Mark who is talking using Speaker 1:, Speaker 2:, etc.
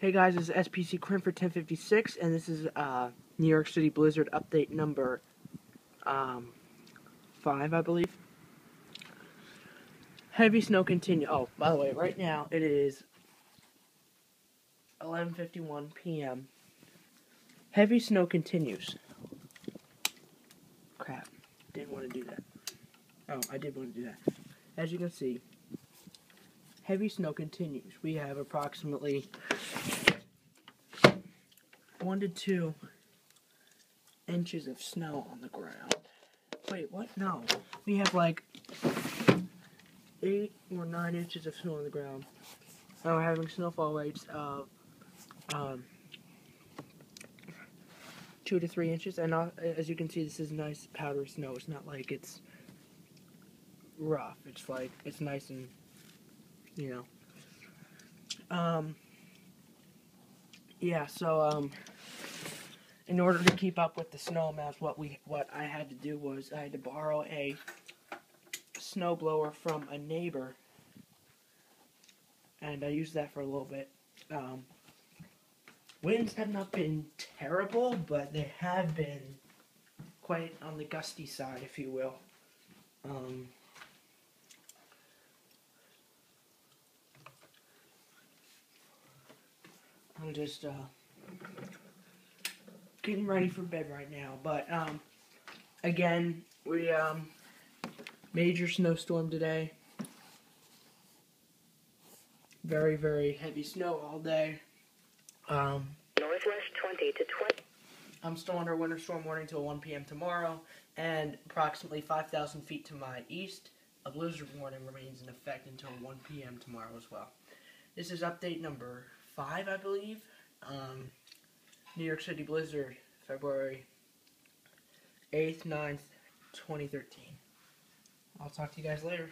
Speaker 1: Hey guys, this is SPC Crim for 1056, and this is New York City Blizzard update number 5, I believe. Heavy snow continue. Oh, by the way, right now it is 11:51 p.m. Heavy snow continues. Crap, didn't want to do that. Oh, I did want to do that. As you can see, heavy snow continues. We have approximately 1 to 2 inches of snow on the ground. Wait, what? No. We have like 8 or 9 inches of snow on the ground. And we're having snowfall rates of 2 to 3 inches. And as you can see, this is nice powdery snow. It's not like it's rough. It's like, it's nice and, yeah, so, in order to keep up with the snow amounts, what I had to do was I had to borrow a snowblower from a neighbor, and I used that for a little bit. Winds have not been terrible, but they have been quite on the gusty side, if you will. I'm just getting ready for bed right now, but again, we major snowstorm today. Very, very heavy snow all day.
Speaker 2: Northwest 20 to 20.
Speaker 1: I'm still under winter storm warning till 1 p.m. tomorrow, and approximately 5,000 feet to my east, a blizzard warning remains in effect until 1 p.m. tomorrow as well. This is update number 5, I believe. New York City Blizzard, February 8th, 9th, 2013. I'll talk to you guys later.